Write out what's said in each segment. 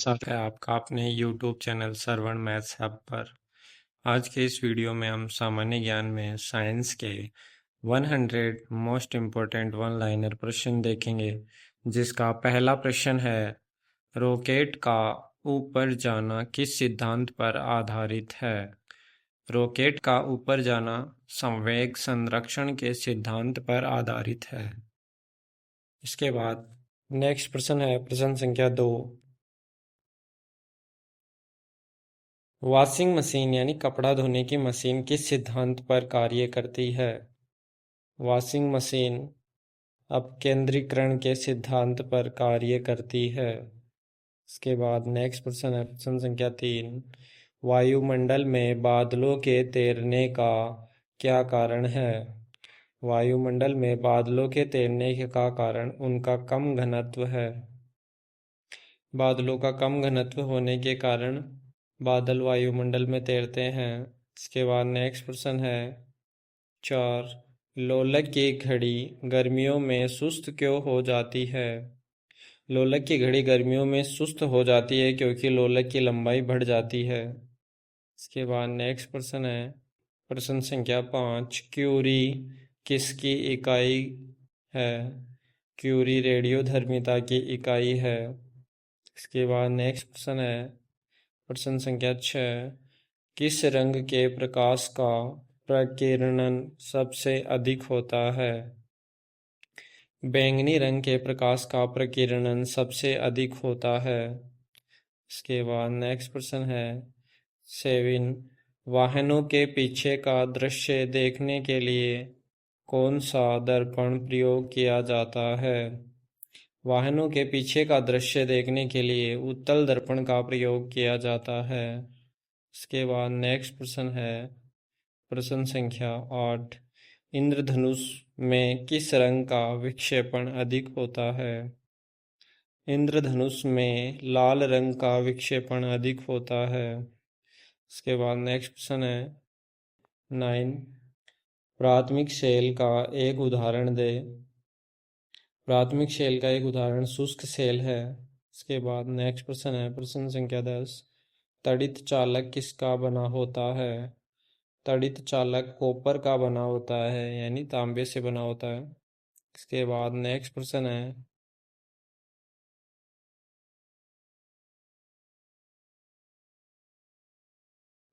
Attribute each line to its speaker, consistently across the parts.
Speaker 1: स्वागत है आपका अपने YouTube चैनल श्रवण मैथ्स हब पर। आज के इस वीडियो में हम सामान्य ज्ञान में साइंस के 100 मोस्ट इम्पोर्टेंट वन लाइनर प्रश्न देखेंगे, जिसका पहला प्रश्न है, रॉकेट का ऊपर जाना किस सिद्धांत पर आधारित है? रॉकेट का ऊपर जाना संवेग संरक्षण के सिद्धांत पर आधारित है। इसके बाद नेक्स्ट प्रश्न है प्रश्न संख्या 2। वॉशिंग मशीन यानी कपड़ा धोने की मशीन किस सिद्धांत पर कार्य करती है? वॉशिंग मशीन अपकेंद्रीकरण के सिद्धांत पर कार्य करती है। इसके बाद नेक्स्ट प्रश्न है प्रश्न संख्या 3। वायुमंडल में बादलों के तैरने का क्या कारण है? वायुमंडल में बादलों के तैरने का कारण उनका कम घनत्व है। बादलों का कम घनत्व होने के कारण बादल वायुमंडल में तैरते हैं। इसके बाद नेक्स्ट प्रश्न है 4। लोलक की घड़ी गर्मियों में सुस्त क्यों हो जाती है? लोलक की घड़ी गर्मियों में सुस्त हो जाती है क्योंकि लोलक की लंबाई बढ़ जाती है। इसके बाद नेक्स्ट प्रश्न है प्रश्न संख्या 5। क्यूरी किसकी इकाई है? क्यूरी रेडियोधर्मिता की इकाई है। इसके बाद नेक्स्ट प्रश्न है प्रश्न संख्या 6। किस रंग के प्रकाश का प्रकीर्णन सबसे अधिक होता है? बैंगनी रंग के प्रकाश का प्रकीर्णन सबसे अधिक होता है। इसके बाद नेक्स्ट प्रश्न है 7। वाहनों के पीछे का दृश्य देखने के लिए कौन सा दर्पण प्रयोग किया जाता है? वाहनों के पीछे का दृश्य देखने के लिए उत्तल दर्पण का प्रयोग किया जाता है। इसके बाद नेक्स्ट प्रश्न है प्रश्न संख्या 8। इंद्रधनुष में किस रंग का विक्षेपण अधिक होता है? इंद्रधनुष में लाल रंग का विक्षेपण अधिक होता है। इसके बाद नेक्स्ट प्रश्न है 9। प्राथमिक सेल का एक उदाहरण दे। प्राथमिक सेल का एक उदाहरण शुष्क सेल है। इसके बाद नेक्स्ट प्रश्न है प्रश्न संख्या 10। तड़ित चालक किसका बना होता है? तड़ित चालक कॉपर का बना होता है, यानी तांबे से बना होता है। इसके बाद नेक्स्ट प्रश्न है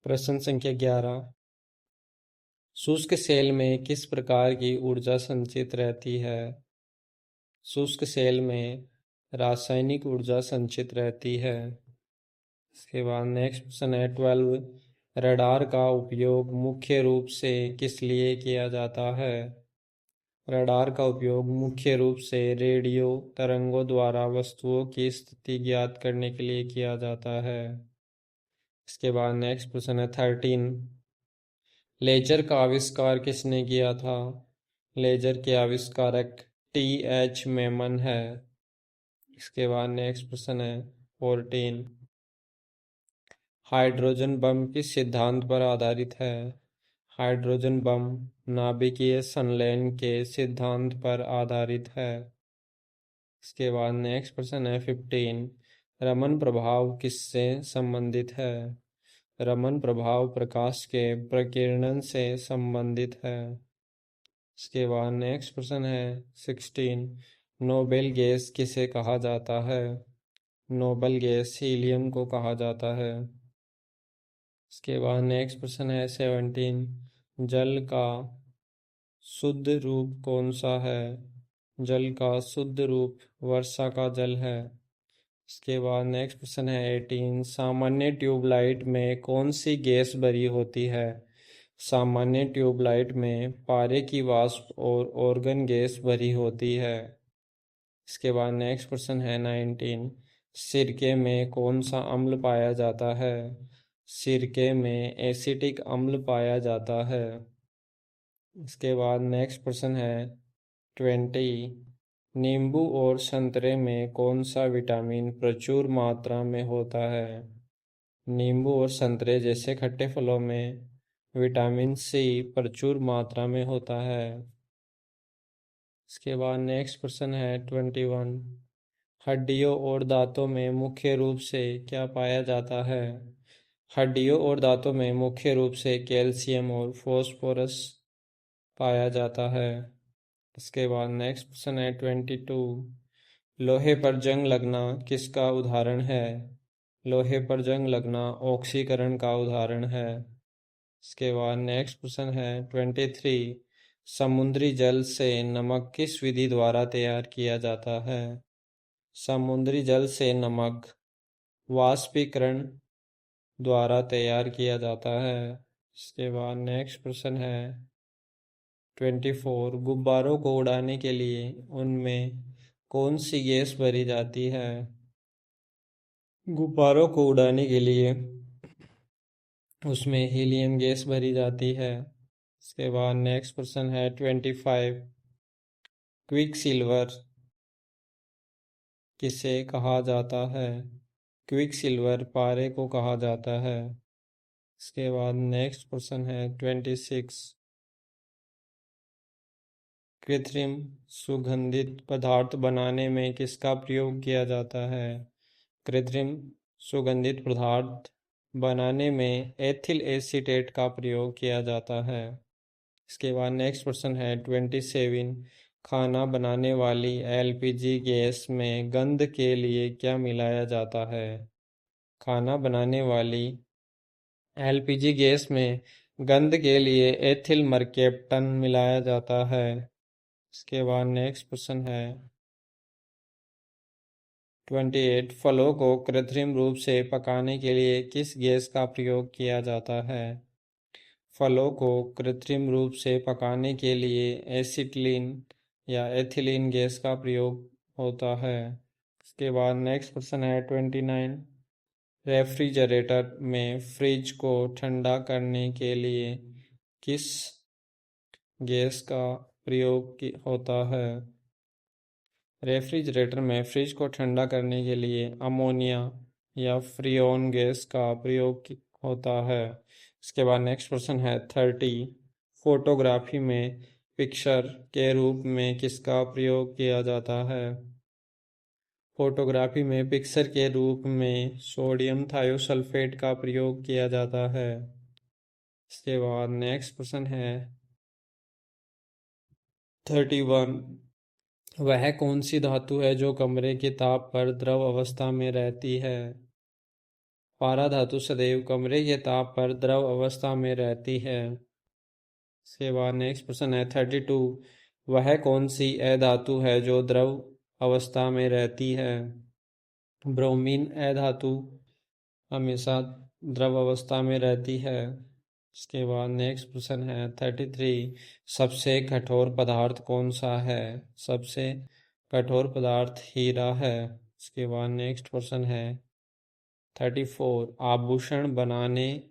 Speaker 1: प्रश्न संख्या 11। शुष्क सेल में किस प्रकार की ऊर्जा संचित रहती है? शुष्क सेल में रासायनिक ऊर्जा संचित रहती है। इसके बाद नेक्स्ट प्रश्न है 12। रडार का उपयोग मुख्य रूप से किस लिए किया जाता है? रडार का उपयोग मुख्य रूप से रेडियो तरंगों द्वारा वस्तुओं की स्थिति ज्ञात करने के लिए किया जाता है। इसके बाद नेक्स्ट प्रश्न है 13। लेजर का आविष्कार किसने किया था? लेजर के आविष्कारक T.H. मेमन है। इसके बाद नेक्स्ट प्रश्न है 14। हाइड्रोजन बम किस सिद्धांत पर आधारित है? हाइड्रोजन बम नाभिकीय संलयन के सिद्धांत पर आधारित है। इसके बाद नेक्स्ट प्रश्न है 15। रमन प्रभाव किससे संबंधित है? रमन प्रभाव प्रकाश के प्रकीर्णन से संबंधित है। इसके बाद नेक्स्ट प्रश्न है 16। नोबेल गैस किसे कहा जाता है? नोबेल गैस हीलियम को कहा जाता है। इसके बाद नेक्स्ट प्रश्न है 17। जल का शुद्ध रूप कौन सा है? जल का शुद्ध रूप वर्षा का जल है। इसके बाद नेक्स्ट प्रश्न है 18। सामान्य ट्यूबलाइट में कौन सी गैस भरी होती है? सामान्य ट्यूबलाइट में पारे की वाष्प और ऑर्गन गैस भरी होती है। इसके बाद नेक्स्ट प्रश्न है 19। सिरके में कौन सा अम्ल पाया जाता है? सिरके में एसिटिक अम्ल पाया जाता है। इसके बाद नेक्स्ट प्रश्न है 20। नींबू और संतरे में कौन सा विटामिन प्रचुर मात्रा में होता है? नींबू और संतरे जैसे खट्टे फलों में विटामिन सी प्रचुर मात्रा में होता है। इसके बाद नेक्स्ट प्रश्न है 21। हड्डियों और दांतों में मुख्य रूप से क्या पाया जाता है? हड्डियों और दांतों में मुख्य रूप से कैल्शियम और फास्फोरस पाया जाता है। इसके बाद नेक्स्ट क्वेश्चन है 22। लोहे पर जंग लगना किसका उदाहरण है? लोहे पर जंग लगना ऑक्सीकरण का उदाहरण है। इसके बाद नेक्स्ट क्वेश्चन है 23। समुद्री जल से नमक किस विधि द्वारा तैयार किया जाता है? समुद्री जल से नमक वाष्पीकरण द्वारा तैयार किया जाता है। इसके बाद नेक्स्ट क्वेश्चन है 24। गुब्बारों को उड़ाने के लिए उनमें कौन सी गैस भरी जाती है? गुब्बारों को उड़ाने के लिए उसमें हीलियम गैस भरी जाती है। इसके बाद नेक्स्ट क्वेश्चन है 25। क्विक सिल्वर किसे कहा जाता है? क्विक सिल्वर पारे को कहा जाता है। इसके बाद नेक्स्ट क्वेश्चन है 26। कृत्रिम सुगंधित पदार्थ बनाने में किसका प्रयोग किया जाता है? कृत्रिम सुगंधित पदार्थ बनाने में एथिल एसीटेट का प्रयोग किया जाता है। इसके बाद नेक्स्ट क्वेश्चन है 27। खाना बनाने वाली एलपीजी गैस में गंध के लिए क्या मिलाया जाता है? खाना बनाने वाली एलपीजी गैस में गंध के लिए एथिल मरकैप्टन मिलाया जाता है। इसके बाद नेक्स्ट क्वेश्चन है 28। फलों को कृत्रिम रूप से पकाने के लिए किस गैस का प्रयोग किया जाता है? फलों को कृत्रिम रूप से पकाने के लिए एसिटिलीन या एथिलीन गैस का प्रयोग होता है। इसके बाद नेक्स्ट क्वेश्चन है 29। रेफ्रिजरेटर में फ्रिज को ठंडा करने के लिए किस गैस का प्रयोग होता है? रेफ्रिजरेटर में फ्रिज को ठंडा करने के लिए अमोनिया या फ्रीऑन गैस का प्रयोग होता है। इसके बाद नेक्स्ट क्वेश्चन है 30। फोटोग्राफी में पिक्चर के रूप में किसका प्रयोग किया जाता है? फोटोग्राफी में पिक्चर के रूप में सोडियम थायोसल्फेट का प्रयोग किया जाता है। इसके बाद नेक्स्ट क्वेश्चन है 31। वह कौन सी धातु है जो कमरे के ताप पर द्रव अवस्था में रहती है? पारा धातु सदैव कमरे के ताप पर द्रव अवस्था में रहती है। इसके बाद नेक्स्ट क्वेश्चन है 32। वह कौन सी अधातु है जो द्रव अवस्था में रहती है? ब्रोमीन अधातु हमेशा द्रव अवस्था में रहती है। इसके बाद नेक्स्ट क्वेश्चन है 33। सबसे कठोर पदार्थ कौन सा है? सबसे कठोर पदार्थ हीरा है। इसके बाद नेक्स्ट क्वेश्चन है 34। आभूषण बनाने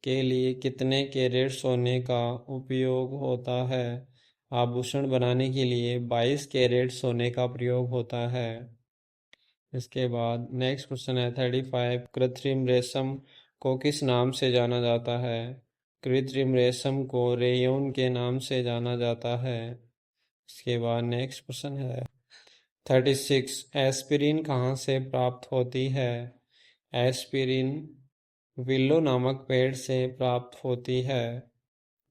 Speaker 1: के लिए कितने कैरेट सोने का उपयोग होता है? आभूषण बनाने के लिए 22 कैरेट सोने का प्रयोग होता है। इसके बाद नेक्स्ट क्वेश्चन है 35। कृत्रिम रेशम को किस नाम से जाना जाता है? कृत्रिम रेशम को रेयॉन के नाम से जाना जाता है। इसके बाद नेक्स्ट क्वेश्चन है 36। एस्पिरिन कहाँ से प्राप्त होती है? एस्पिरिन विल्लो नामक पेड़ से प्राप्त होती है।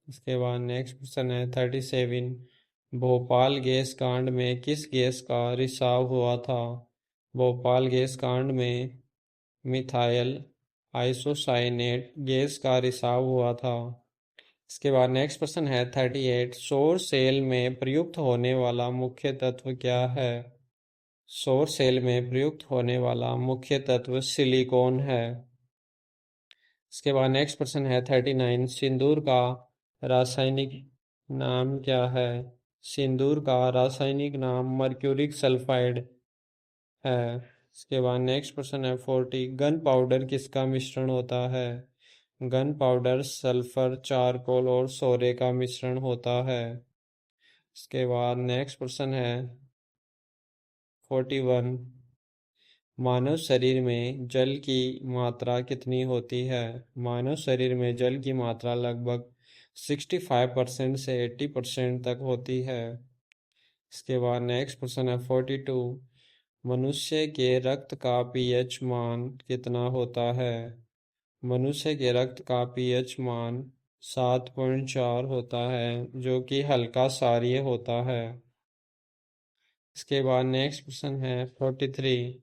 Speaker 1: इसके बाद नेक्स्ट क्वेश्चन है 37। भोपाल गैस कांड में किस गैस का रिसाव हुआ था? भोपाल गैस कांड में मिथाइल आइसोसाइनेट गैस का रिसाव हुआ था। इसके बाद नेक्स्ट क्वेश्चन है 38। सौर सेल में प्रयुक्त होने वाला मुख्य तत्व क्या है? सौर सेल में प्रयुक्त होने वाला मुख्य तत्व सिलिकॉन है। इसके बाद नेक्स्ट क्वेश्चन है 39। सिंदूर का रासायनिक नाम क्या है? सिंदूर का रासायनिक नाम मर्क्यूरिक सल्फाइड है। इसके बाद नेक्स्ट क्वेश्चन है 40। गन पाउडर किसका मिश्रण होता है? गन पाउडर सल्फर चारकोल और सोरे का मिश्रण होता है। इसके बाद नेक्स्ट क्वेश्चन है 41। मानव शरीर में जल की मात्रा कितनी होती है? मानव शरीर में जल की मात्रा लगभग 65% से 80% तक होती है। इसके बाद नेक्स्ट क्वेश्चन है 42। मनुष्य के रक्त का पीएच मान कितना होता है? मनुष्य के रक्त का पीएच मान 7.4 होता है, जो कि हल्का क्षारीय होता है। इसके बाद नेक्स्ट क्वेश्चन है 43।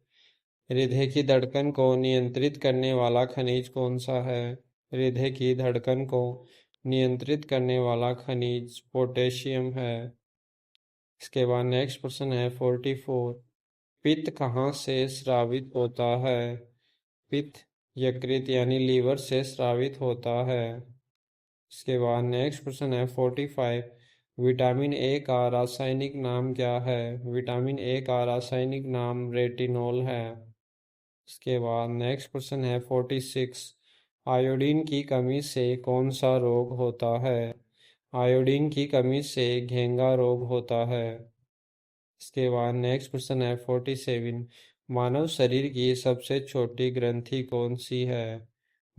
Speaker 1: हृदय की धड़कन को नियंत्रित करने वाला खनिज कौन सा है? हृदय की धड़कन को नियंत्रित करने वाला खनिज पोटेशियम है। इसके बाद नेक्स्ट क्वेश्चन है 44। पित्त कहाँ से स्रावित होता है? पित्त यकृत यानी लीवर से स्रावित होता है। इसके बाद नेक्स्ट क्वेश्चन है 45। विटामिन ए का रासायनिक नाम क्या है? विटामिन ए का रासायनिक नाम रेटिनॉल है। इसके बाद नेक्स्ट क्वेश्चन है 46। आयोडीन की कमी से कौन सा रोग होता है? आयोडीन की कमी से घेंगा रोग होता है। इसके बाद नेक्स्ट क्वेश्चन है 47। मानव शरीर की सबसे छोटी ग्रंथि कौन सी है?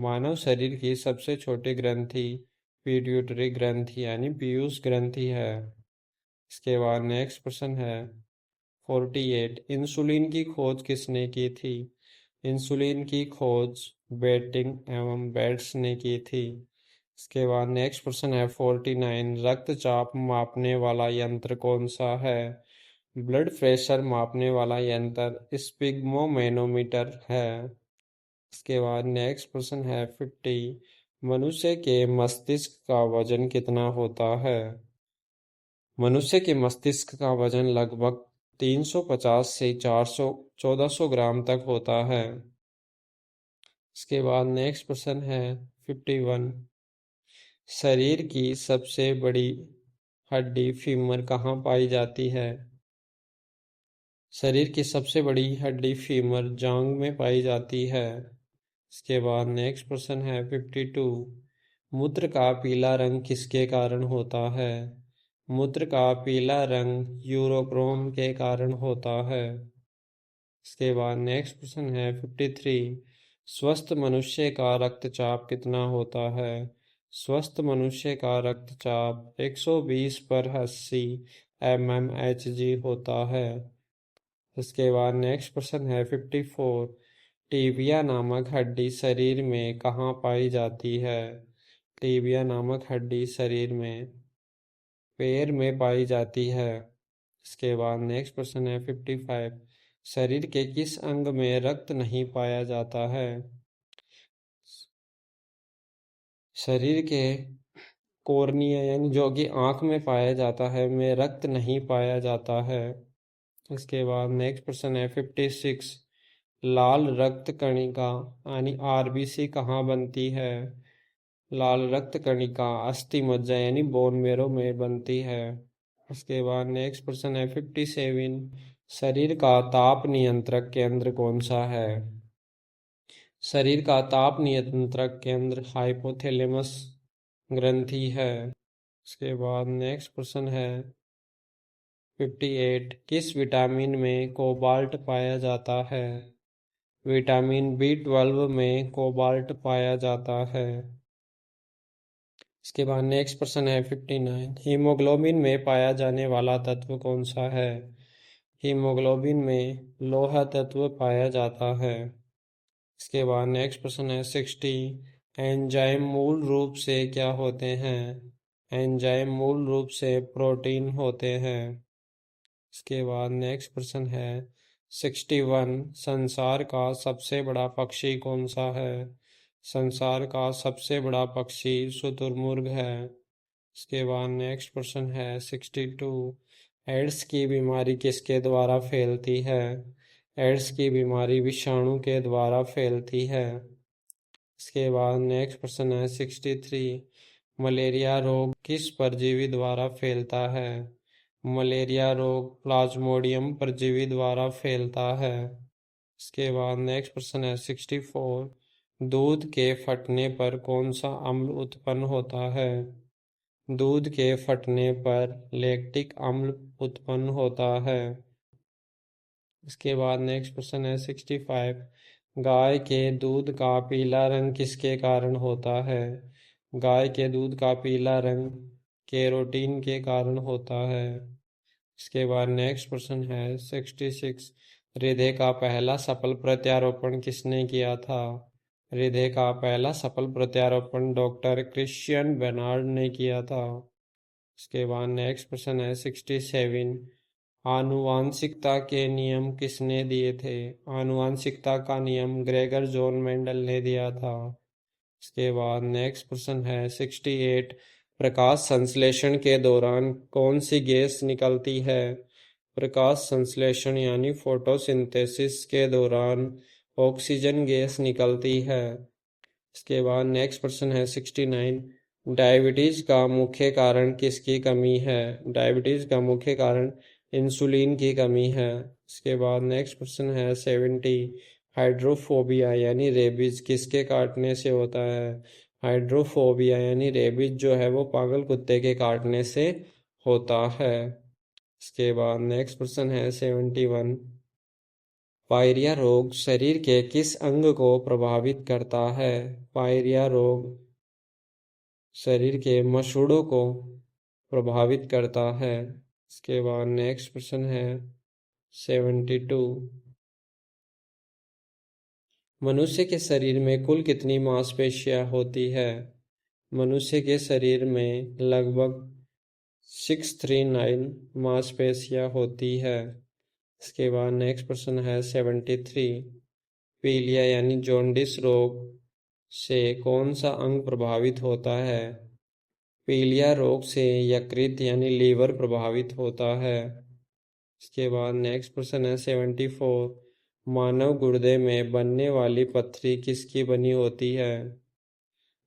Speaker 1: मानव शरीर की सबसे छोटी ग्रंथि पीट्यूटरी ग्रंथि यानी पीयूष ग्रंथि है। इसके बाद नेक्स्ट क्वेश्चन है 48। इंसुलिन की खोज किसने की थी? इंसुलिन की खोज बेटिंग एवं बेट्स ने की थी। इसके बाद नेक्स्ट क्वेश्चन है 49। रक्तचाप मापने वाला यंत्र कौन सा है? ब्लड प्रेशर मापने वाला यंत्र स्पिग्मोमेनोमीटर है। इसके बाद नेक्स्ट क्वेश्चन है 50। मनुष्य के मस्तिष्क का वजन कितना होता है? मनुष्य के मस्तिष्क का वजन लगभग 350 से 400 1400 ग्राम तक होता है। इसके बाद नेक्स्ट क्वेश्चन है 51। शरीर की सबसे बड़ी हड्डी फीमर कहाँ पाई जाती है? शरीर की सबसे बड़ी हड्डी फीमर जांघ में पाई जाती है। इसके बाद नेक्स्ट क्वेश्चन है 52। मूत्र का पीला रंग किसके कारण होता है? मूत्र का पीला रंग यूरोक्रोम के कारण होता है। इसके बाद नेक्स्ट क्वेश्चन है 53। स्वस्थ मनुष्य का रक्तचाप कितना होता है? स्वस्थ मनुष्य का रक्तचाप 120 पर 80 mmHg होता है। इसके बाद नेक्स्ट क्वेश्चन है 54। टीबिया नामक हड्डी शरीर में कहाँ पाई जाती है? टीबिया नामक हड्डी शरीर में पैर में पाई जाती है। इसके बाद नेक्स्ट क्वेश्चन है 55। शरीर के किस अंग में रक्त नहीं पाया जाता है? शरीर के कॉर्निया यानी जो कि आँख में पाया जाता है में रक्त नहीं पाया जाता है। इसके बाद नेक्स्ट क्वेश्चन है 56। लाल रक्त कणिका यानी आरबीसी कहाँ बनती है? लाल रक्त कणिका अस्थि मज्जा यानी बोन मेरो में बनती है। उसके बाद नेक्स्ट क्वेश्चन है 57। शरीर का ताप नियंत्रक केंद्र कौन सा है? शरीर का ताप नियंत्रक केंद्र हाइपोथैलेमस ग्रंथि है। उसके बाद नेक्स्ट क्वेश्चन है 58। किस विटामिन में कोबाल्ट पाया जाता है? विटामिन B12 में कोबाल्ट पाया जाता है। इसके बाद नेक्स्ट प्रश्न है 59। हीमोग्लोबिन में पाया जाने वाला तत्व कौन सा है? हीमोग्लोबिन में लोहा तत्व पाया जाता है। इसके बाद नेक्स्ट प्रश्न है 60। एंजाइम मूल रूप से क्या होते हैं? एंजाइम मूल रूप से प्रोटीन होते हैं। इसके बाद नेक्स्ट प्रश्न है 61। संसार का सबसे बड़ा पक्षी कौन सा है? संसार का सबसे बड़ा पक्षी शुतुरमुर्ग है। इसके बाद नेक्स्ट क्वेश्चन है 62। एड्स की बीमारी किसके द्वारा फैलती है? एड्स की बीमारी विषाणु के द्वारा फैलती है। इसके बाद नेक्स्ट क्वेश्चन है 63। मलेरिया रोग किस परजीवी द्वारा फैलता है? मलेरिया रोग प्लाज्मोडियम परजीवी द्वारा फैलता है। इसके बाद नेक्स्ट क्वेश्चन है 64। दूध के फटने पर कौन सा अम्ल उत्पन्न होता है? दूध के फटने पर लैक्टिक अम्ल उत्पन्न होता है। इसके बाद नेक्स्ट क्वेश्चन है 65। गाय के दूध का पीला रंग किसके कारण होता है? गाय के दूध का पीला रंग कैरोटीन के कारण होता है। इसके बाद नेक्स्ट क्वेश्चन है 66। हृदय का पहला सफल प्रत्यारोपण किसने किया था? हृदय का पहला सफल प्रत्यारोपण डॉक्टर क्रिश्चियन बेनार्ड ने किया था। इसके बाद नेक्स्ट प्रश्न है 67। आनुवांशिकता के नियम किसने दिए थे? आनुवांशिकता का नियम ग्रेगर जॉन मेंडल ने दिया था। इसके बाद नेक्स्ट प्रश्न है 68। प्रकाश संश्लेषण के दौरान कौन सी गैस निकलती है? प्रकाश संश्लेषण यानी फोटोसिंथेसिस के दौरान ऑक्सीजन गैस निकलती है। इसके बाद नेक्स्ट प्रश्न है 69। डायबिटीज का मुख्य कारण किसकी कमी है? डायबिटीज का मुख्य कारण इंसुलिन की कमी है। इसके बाद नेक्स्ट प्रश्न है 70। हाइड्रोफोबिया यानी रेबीज किसके काटने से होता है? हाइड्रोफोबिया यानी रेबीज जो है वो पागल कुत्ते के काटने से होता है। इसके बाद नेक्स्ट प्रश्न है 71। पायरिया रोग शरीर के किस अंग को प्रभावित करता है? पायरिया रोग शरीर के मसूड़ों को प्रभावित करता है। इसके बाद नेक्स्ट प्रश्न है 72। मनुष्य के शरीर में कुल कितनी मांसपेशियां होती है? मनुष्य के शरीर में लगभग 639 मांसपेशियां होती है। इसके बाद नेक्स्ट प्रश्न है 73। पीलिया यानी जॉन्डिस रोग से कौन सा अंग प्रभावित होता है? पीलिया रोग से यकृत यानी लीवर प्रभावित होता है। इसके बाद नेक्स्ट प्रश्न है 74। मानव गुर्दे में बनने वाली पत्थरी किसकी बनी होती है?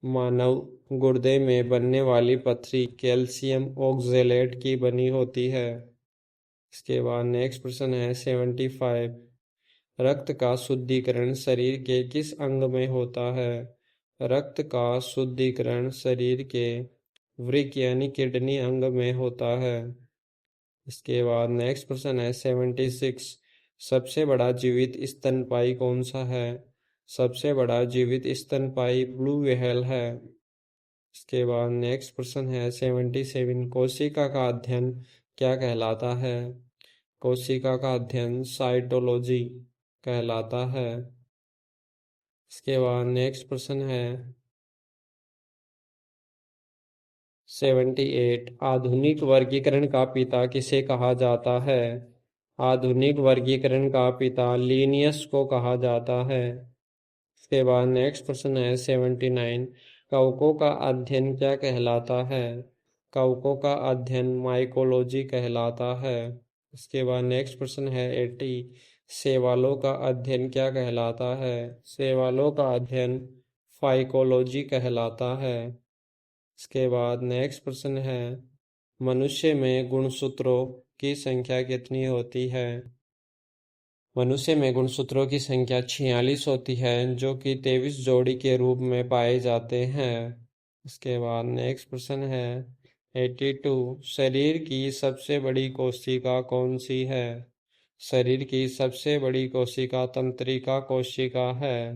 Speaker 1: मानव गुर्दे में बनने वाली पत्थरी कैल्शियम ऑक्जेलेट की बनी होती है। इसके बाद नेक्स्ट प्रश्न है 75। रक्त का शुद्धिकरण शरीर के किस अंग में होता है? रक्त का शुद्धिकरण शरीर के वृक्क यानी किडनी अंग में होता है। इसके बाद नेक्स्ट प्रश्न है 76। सबसे बड़ा जीवित स्तनपायी कौन सा है? सबसे बड़ा जीवित स्तनपायी ब्लू व्हेल है। इसके बाद नेक्स्ट प्रश्न है 77। कोशिका का अध्ययन क्या कहलाता है? कोशिका का अध्ययन साइटोलॉजी कहलाता है। इसके बाद नेक्स्ट प्रश्न है 78। आधुनिक वर्गीकरण का पिता किसे कहा जाता है? आधुनिक वर्गीकरण का पिता लिनियस को कहा जाता है। इसके बाद नेक्स्ट प्रश्न है 79। कवकों का अध्ययन क्या कहलाता है? कवकों का अध्ययन माइकोलॉजी कहलाता है। इसके बाद नेक्स्ट प्रश्न है 80। शैवालों का अध्ययन क्या कहलाता है? शैवालों का अध्ययन फाइकोलॉजी कहलाता है। इसके बाद नेक्स्ट प्रश्न है मनुष्य में गुणसूत्रों की संख्या कितनी होती है? मनुष्य में गुणसूत्रों की संख्या 46 होती है जो कि 23 जोड़ी के रूप में पाए जाते हैं। इसके बाद नेक्स्ट प्रश्न है 82। शरीर की सबसे बड़ी कोशिका कौन सी है? शरीर की सबसे बड़ी कोशिका तंत्रिका कोशिका है।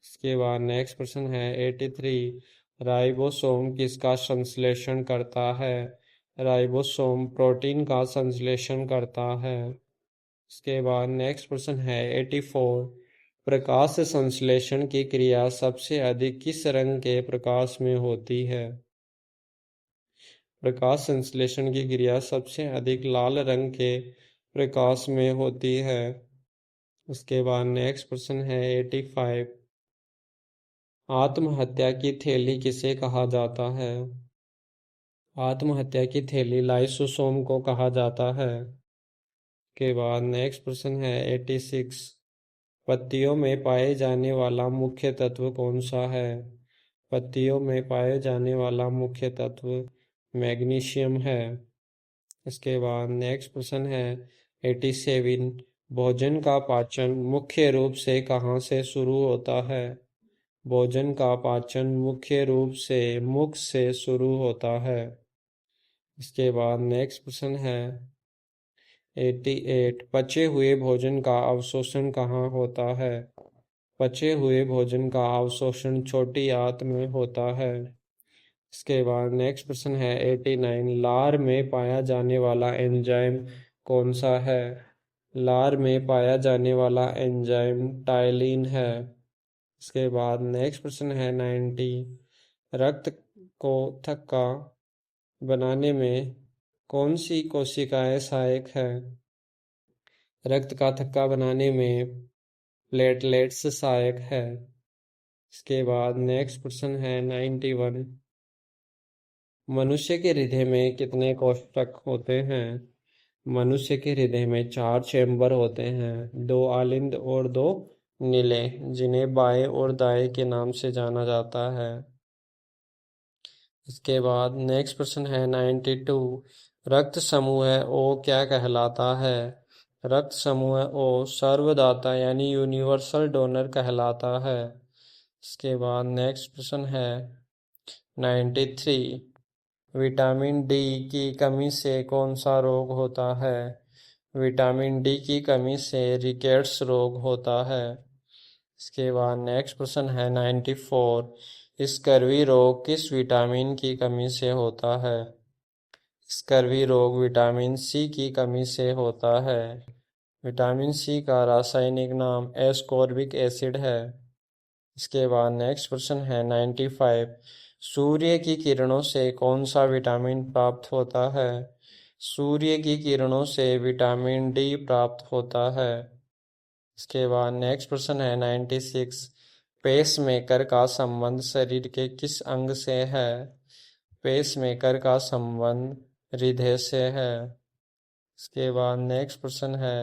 Speaker 1: इसके बाद नेक्स्ट प्रश्न है 83। राइबोसोम किसका संश्लेषण करता है? राइबोसोम प्रोटीन का संश्लेषण करता है। इसके बाद नेक्स्ट प्रश्न है 84। प्रकाश संश्लेषण की क्रिया सबसे अधिक किस रंग के प्रकाश में होती है? प्रकाश संश्लेषण की क्रिया सबसे अधिक लाल रंग के प्रकाश में होती है। उसके बाद नेक्स्ट प्रश्न है 85। आत्महत्या की थैली किसे कहा जाता है? आत्महत्या की थैली लाइसोसोम को कहा जाता है। के बाद नेक्स्ट प्रश्न है 86। पत्तियों में पाए जाने वाला मुख्य तत्व कौन सा है? पत्तियों में पाए जाने वाला मुख्य तत्व मैग्नीशियम है। इसके बाद नेक्स्ट प्रश्न है 87। भोजन का पाचन मुख्य रूप से कहाँ से शुरू होता है? भोजन का पाचन मुख्य रूप से मुख से शुरू होता है। इसके बाद नेक्स्ट प्रश्न है 88। पचे हुए भोजन का अवशोषण कहाँ होता है? पचे हुए भोजन का अवशोषण छोटी आंत में होता है। इसके बाद नेक्स्ट प्रश्न है 89। लार में पाया जाने वाला एंजाइम कौन सा है? लार में पाया जाने वाला एंजाइम टाइलिन है। इसके बाद नेक्स्ट प्रश्न है 90। रक्त को थक्का बनाने में कौन सी कोशिकाएं सहायक है? रक्त का थक्का बनाने में प्लेटलेट्स सहायक है। इसके बाद नेक्स्ट प्रश्न है 91। मनुष्य के हृदय में कितने कोष्ठक होते हैं? मनुष्य के हृदय में 4 चैम्बर होते हैं, 2 आलिंद और 2 नीले, जिन्हें बाएं और दाएं के नाम से जाना जाता है। इसके बाद नेक्स्ट प्रश्न है 92। रक्त समूह ओ क्या कहलाता है? रक्त समूह ओ सर्वदाता यानी यूनिवर्सल डोनर कहलाता है। इसके बाद नेक्स्ट प्रश्न है 93। विटामिन डी की कमी से कौन सा रोग होता है? विटामिन डी की कमी से रिकेट्स रोग होता है। इसके बाद नेक्स्ट प्रश्न है 94। स्कर्वी रोग किस विटामिन की कमी से होता है? स्कर्वी रोग विटामिन सी की कमी से होता है। विटामिन सी का रासायनिक नाम एस्कॉर्बिक एसिड है। इसके बाद नेक्स्ट प्रश्न है 95। सूर्य की किरणों से कौन सा विटामिन प्राप्त होता है? सूर्य की किरणों से विटामिन डी प्राप्त होता है। इसके बाद नेक्स्ट प्रश्न है 96। पेसमेकर का संबंध शरीर के किस अंग से है? पेसमेकर का संबंध हृदय से है। इसके बाद नेक्स्ट प्रश्न है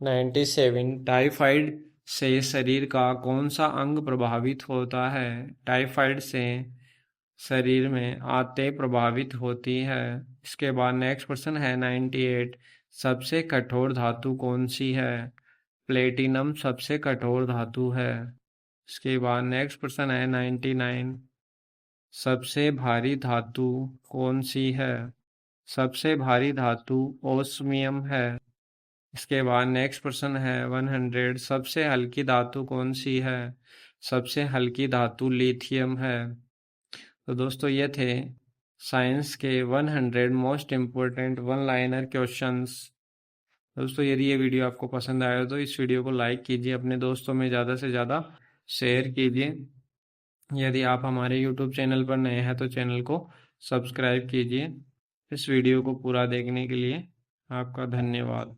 Speaker 1: 97। टाइफाइड से शरीर का कौन सा अंग प्रभावित होता है? टाइफाइड से शरीर में आंतें प्रभावित होती है। इसके बाद नेक्स्ट प्रश्न है 98। सबसे कठोर धातु कौन सी है? प्लेटिनम सबसे कठोर धातु है। इसके बाद नेक्स्ट प्रश्न है 99। सबसे भारी धातु कौन सी है? सबसे भारी धातु ओस्मियम है। इसके बाद नेक्स्ट प्रश्न है 100। सबसे हल्की धातु कौन सी है? सबसे हल्की धातु लिथियम है। तो दोस्तों ये थे साइंस के 100 most important one liner questions. दोस्तों यदि ये वीडियो आपको पसंद आया तो इस वीडियो को लाइक कीजिए, अपने दोस्तों में ज़्यादा से ज़्यादा शेयर कीजिए। यदि आप हमारे यूट्यूब चैनल पर नए हैं तो चैनल को सब्सक्राइब कीजिए। इस वीडियो को पूरा देखने के लिए आपका धन्यवाद।